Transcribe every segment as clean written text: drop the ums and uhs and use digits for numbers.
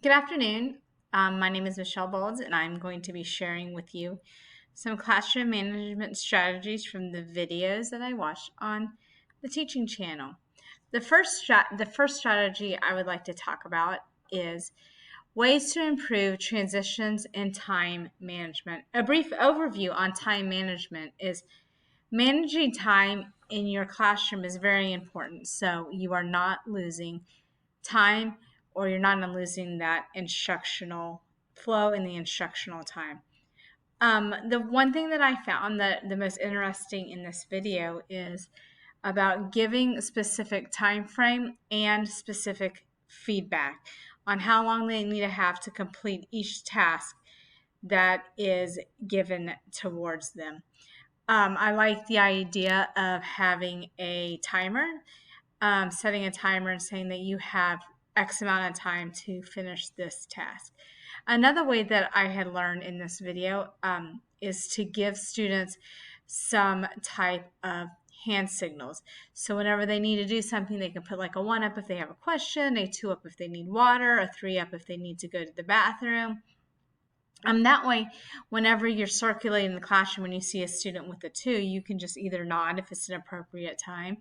Good afternoon. My name is Michelle Bolds, and I'm going to be sharing with you some classroom management strategies from the videos that I watched on the teaching channel. The first strategy I would like to talk about is ways to improve transitions and time management. A brief overview on time management is managing time in your classroom is very important, so you are not losing time or you're not losing that instructional flow in the instructional time. The one thing that I found that the most interesting in this video is about giving specific time frame and specific feedback on how long they need to have to complete each task that is given towards them. I like the idea of having a timer, setting a timer and saying that you have X amount of time to finish this task. Another way that I had learned in this video is to give students some type of hand signals. So whenever they need to do something, they can put like a 1 up if they have a question, a 2 up if they need water, a 3 up if they need to go to the bathroom. That way, whenever you're circulating the classroom and you see a student with a 2, you can just either nod if it's an appropriate time,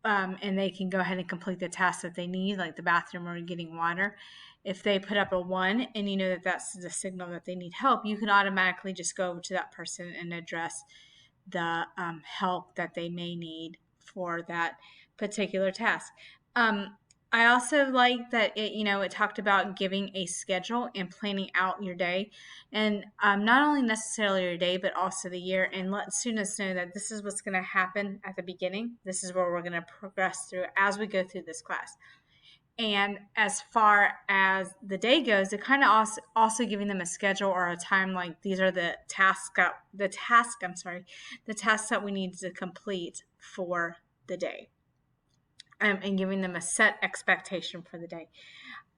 and they can go ahead and complete the task that they need, like the bathroom or getting water. If they put up a 1 and you know that that's the signal that they need help, you can automatically just go over to that person and address the help that they may need for that particular task. I also like that it talked about giving a schedule and planning out your day, and not only necessarily your day, but also the year, and let students know that this is what's going to happen at the beginning. This is where we're going to progress through as we go through this class. And as far as the day goes, it kind of also giving them a schedule or a time, like these are the tasks that we need to complete for the day, and giving them a set expectation for the day.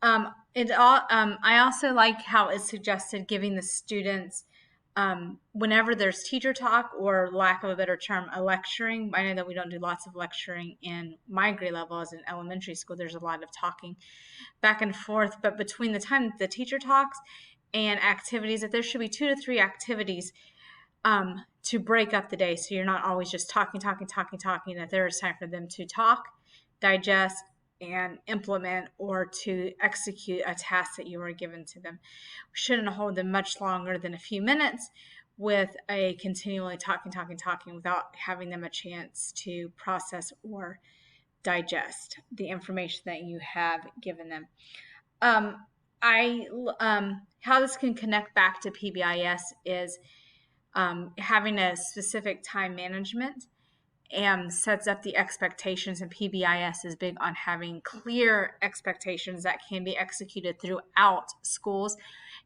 I also like how it suggested giving the students, whenever there's teacher talk, or lack of a better term, a lecturing. I know that we don't do lots of lecturing in my grade level as in elementary school. There's a lot of talking back and forth, but between the time the teacher talks and activities, that there should be 2 to 3 activities to break up the day, so you're not always just talking, that there is time for them to talk, digest, and implement, or to execute a task that you were given to them. We shouldn't hold them much longer than a few minutes with a continually talking without having them a chance to process or digest the information that you have given them. How this can connect back to PBIS is having a specific time management and sets up the expectations, and PBIS is big on having clear expectations that can be executed throughout schools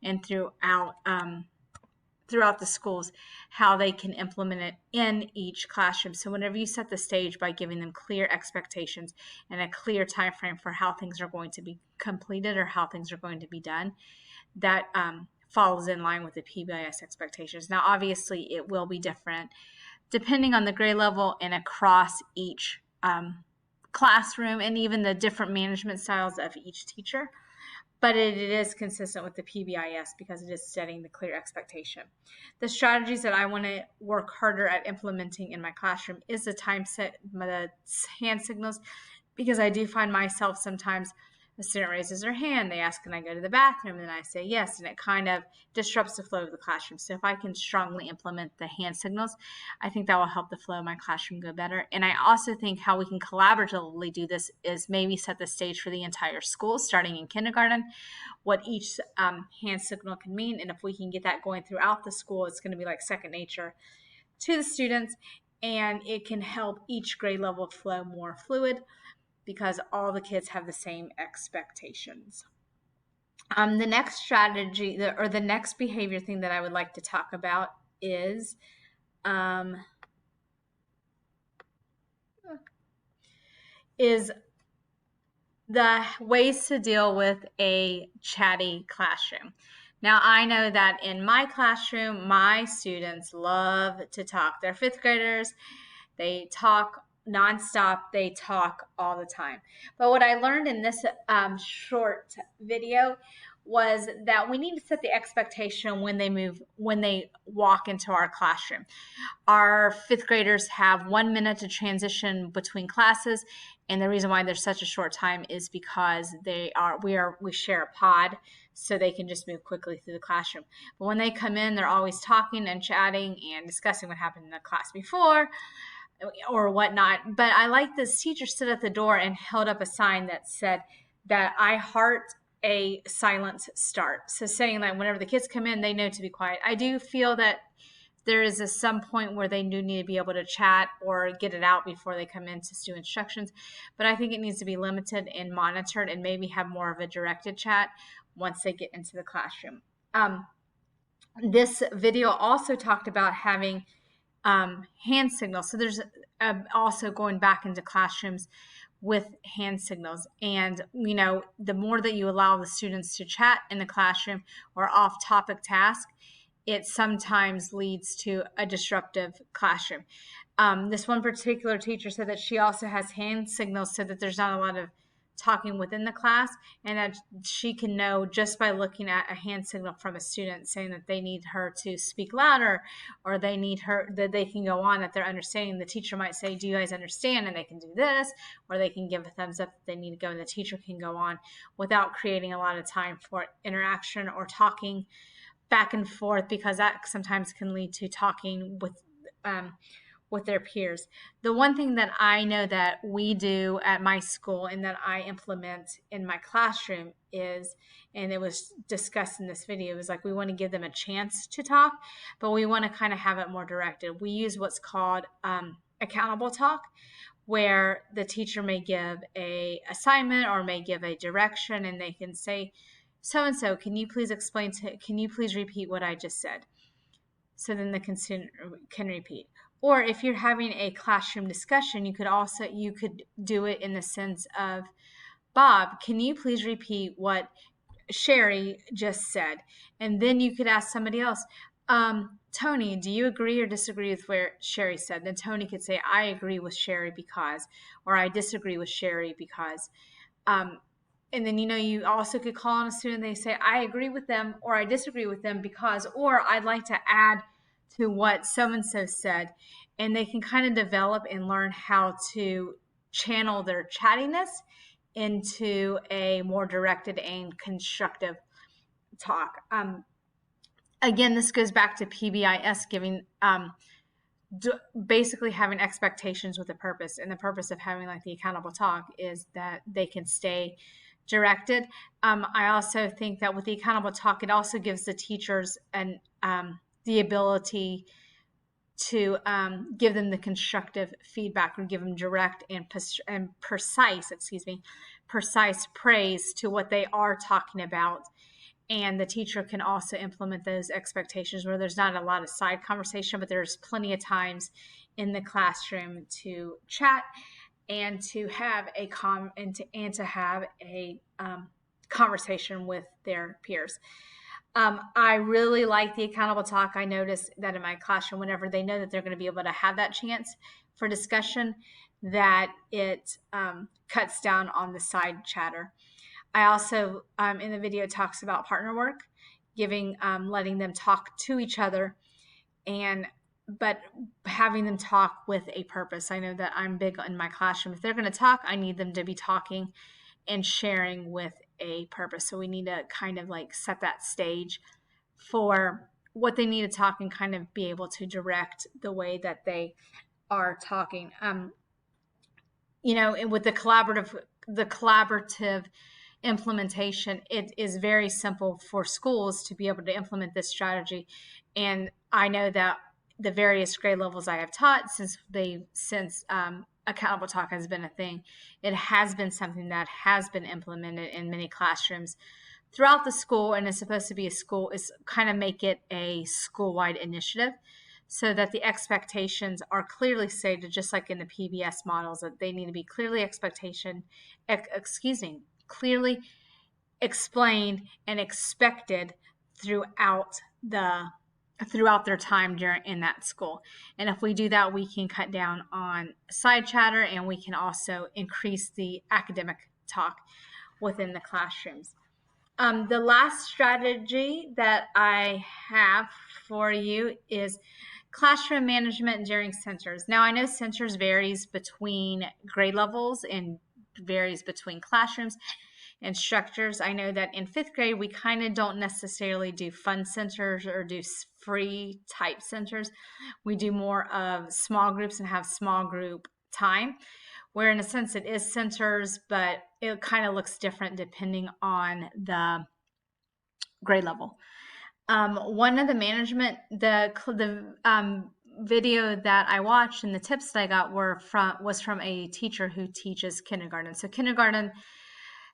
and throughout the schools, how they can implement it in each classroom. So whenever you set the stage by giving them clear expectations and a clear time frame for how things are going to be completed or how things are going to be done, that falls in line with the PBIS expectations. Now, obviously, it will be different depending on the grade level and across each classroom, and even the different management styles of each teacher. But it is consistent with the PBIS because it is setting the clear expectation. The strategies that I want to work harder at implementing in my classroom is the hand signals, because I do find myself sometimes, a student raises their hand, they ask, can I go to the bathroom? And I say yes, and it kind of disrupts the flow of the classroom. So if I can strongly implement the hand signals, I think that will help the flow of my classroom go better. And I also think how we can collaboratively do this is maybe set the stage for the entire school, starting in kindergarten, what each hand signal can mean. And if we can get that going throughout the school, it's going to be like second nature to the students, and it can help each grade level flow more fluid, because all the kids have the same expectations. The next strategy, the next behavior thing that I would like to talk about is the ways to deal with a chatty classroom. Now, I know that in my classroom, my students love to talk. They're fifth graders. They talk nonstop. They talk all the time. But what I learned in this short video was that we need to set the expectation when they walk into our classroom. Our fifth graders have 1 minute to transition between classes, and the reason why there's such a short time is because we share a pod, so they can just move quickly through the classroom. But when they come in, they're always talking and chatting and discussing what happened in the class before or whatnot. But I like this teacher stood at the door and held up a sign that said that I heart a silent start. So saying that whenever the kids come in, they know to be quiet. I do feel that there is some point where they do need to be able to chat or get it out before they come in to do instructions. But I think it needs to be limited and monitored and maybe have more of a directed chat once they get into the classroom. This video also talked about having hand signals. So there's also going back into classrooms with hand signals. And, the more that you allow the students to chat in the classroom or off-topic task, it sometimes leads to a disruptive classroom. This one particular teacher said that she also has hand signals so that there's not a lot of talking within the class, and that she can know just by looking at a hand signal from a student saying that they need her to speak louder, or they need her, that they can go on, that they're understanding. The teacher might say, do you guys understand? And they can do this, or they can give a thumbs up if they need to go, and the teacher can go on without creating a lot of time for interaction or talking back and forth, because that sometimes can lead to talking with their peers. The one thing that I know that we do at my school and that I implement in my classroom is, and it was discussed in this video, is like we want to give them a chance to talk, but we want to kind of have it more directed. We use what's called accountable talk, where the teacher may give a assignment or may give a direction, and they can say, so-and-so, can you please repeat what I just said? So then the student can repeat. Or if you're having a classroom discussion, you could do it in the sense of, Bob, can you please repeat what Sherry just said? And then you could ask somebody else, Tony, do you agree or disagree with what Sherry said? Then Tony could say, I agree with Sherry because, or I disagree with Sherry because. And then, you also could call on a student, they say, I agree with them, or I disagree with them because, or I'd like to add to what so-and-so said. And they can kind of develop and learn how to channel their chattiness into a more directed and constructive talk. Again, this goes back to PBIS giving, basically having expectations with a purpose. And the purpose of having like the accountable talk is that they can stay directed. I also think that with the accountable talk, it also gives the teachers the ability to give them the constructive feedback, or give them direct and precise praise to what they are talking about. And the teacher can also implement those expectations where there's not a lot of side conversation, but there's plenty of times in the classroom to chat and to have a conversation with their peers. I really like the accountable talk. I noticed that in my classroom, whenever they know that they're going to be able to have that chance for discussion, that it cuts down on the side chatter. I also, in the video, talks about partner work, letting them talk to each other, but having them talk with a purpose. I know that I'm big in my classroom. If they're going to talk, I need them to be talking and sharing with a purpose. So we need to kind of like set that stage for what they need to talk and kind of be able to direct the way that they are talking. And with the collaborative implementation, it is very simple for schools to be able to implement this strategy. And I know that the various grade levels I have taught since accountable talk has been a thing, it has been something that has been implemented in many classrooms throughout the school, and it's supposed to be kind of make it a school-wide initiative so that the expectations are clearly stated, just like in the PBS models, that they need to be clearly explained and expected throughout the throughout their time in that school. And if we do that, we can cut down on side chatter, and we can also increase the academic talk within the classrooms. The last strategy that I have for you is classroom management during centers. Now, I know centers varies between grade levels and varies between classrooms and structures. I know that in fifth grade, we kind of don't necessarily do fun centers or do free type centers. We do more of small groups and have small group time, where in a sense it is centers, but it kind of looks different depending on the grade level. One of the management, the video that I watched and the tips that I got was from a teacher who teaches kindergarten. So kindergarten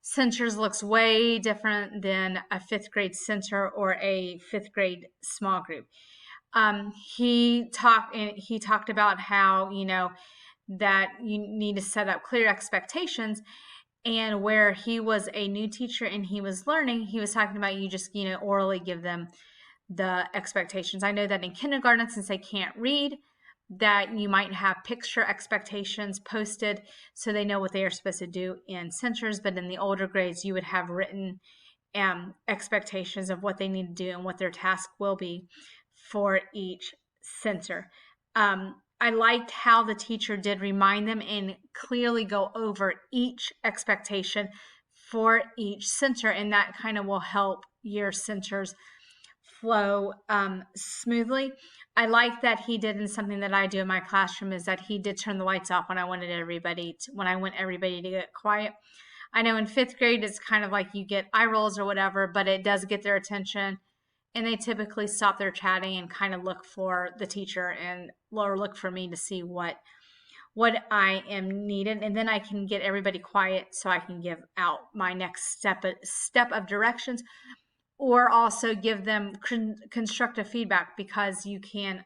centers looks way different than a fifth grade center or a fifth grade small group. He talked about how, that you need to set up clear expectations. And where he was a new teacher and he was learning, he was talking about you just, orally give them the expectations. I know that in kindergarten, since they can't read, that you might have picture expectations posted so they know what they are supposed to do in centers. But in the older grades, you would have written expectations of what they need to do and what their task will be for each center. I liked how the teacher did remind them and clearly go over each expectation for each center, and that kind of will help your centers flow smoothly. I like that he did, and something that I do in my classroom is that he did turn the lights off when I want everybody to get quiet. I know in fifth grade it's kind of like you get eye rolls or whatever, but it does get their attention. And they typically stop their chatting and kind of look for the teacher or look for me to see what I am needed. And then I can get everybody quiet so I can give out my next step of directions, or also give them constructive feedback, because you can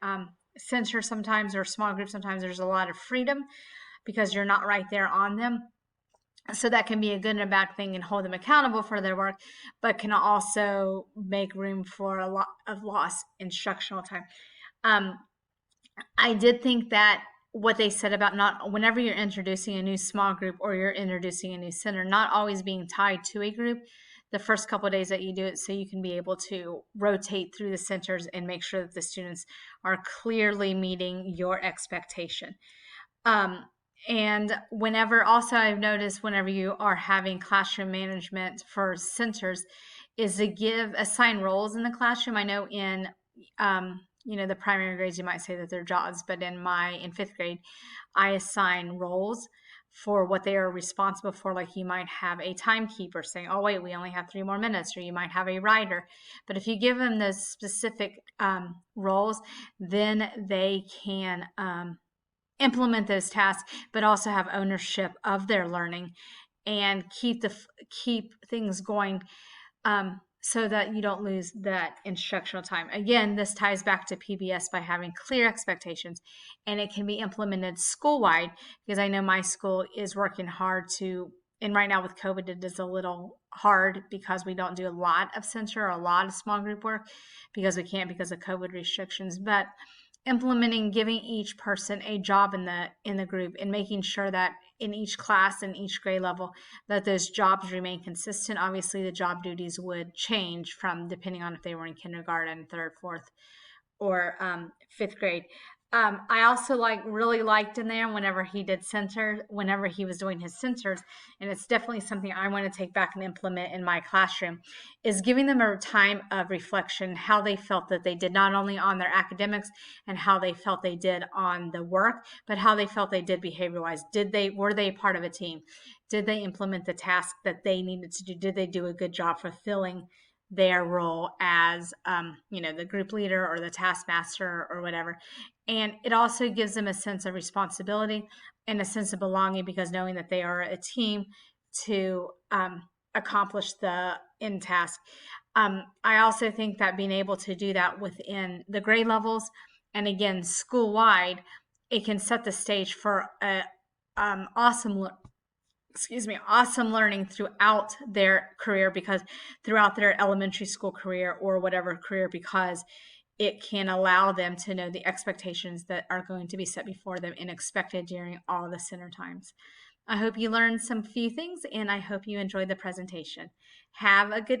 censor sometimes, or small groups sometimes there's a lot of freedom because you're not right there on them. So that can be a good and a bad thing and hold them accountable for their work, but can also make room for a lot of lost instructional time. I did think that what they said about not, whenever you're introducing a new small group or you're introducing a new center, not always being tied to a group the first couple of days that you do it, so you can be able to rotate through the centers and make sure that the students are clearly meeting your expectation. And whenever, also I've noticed whenever you are having classroom management for centers, is to assign roles in the classroom. I know in, the primary grades, you might say that they're jobs, but in fifth grade, I assign roles for what they are responsible for. Like you might have a timekeeper saying, oh wait, we only have 3 more minutes, or you might have a writer. But if you give them those specific roles, then they can implement those tasks, but also have ownership of their learning and keep things going, so that you don't lose that instructional time. Again, this ties back to PBS by having clear expectations, and it can be implemented school-wide, because I know my school is working hard and right now with COVID, it is a little hard because we don't do a lot of center or a lot of small group work because we can't, because of COVID restrictions. But implementing, giving each person a job in the group, and making sure that in each class and each grade level that those jobs remain consistent. Obviously, the job duties would change from depending on if they were in kindergarten, third, fourth, or fifth grade. I also really liked in there whenever he was doing his centers, and it's definitely something I want to take back and implement in my classroom, is giving them a time of reflection, how they felt that they did, not only on their academics and how they felt they did on the work, but how they felt they did behavior-wise. Were they part of a team? Did they implement the task that they needed to do? Did they do a good job fulfilling their role as the group leader or the taskmaster or whatever? And it also gives them a sense of responsibility and a sense of belonging, because knowing that they are a team to accomplish the end task. I also think that being able to do that within the grade levels, and again school-wide, it can set the stage for awesome learning throughout their career, because throughout their elementary school career or whatever career, because it can allow them to know the expectations that are going to be set before them and expected during all the center times. I hope you learned some few things, and I hope you enjoyed the presentation. Have a good evening.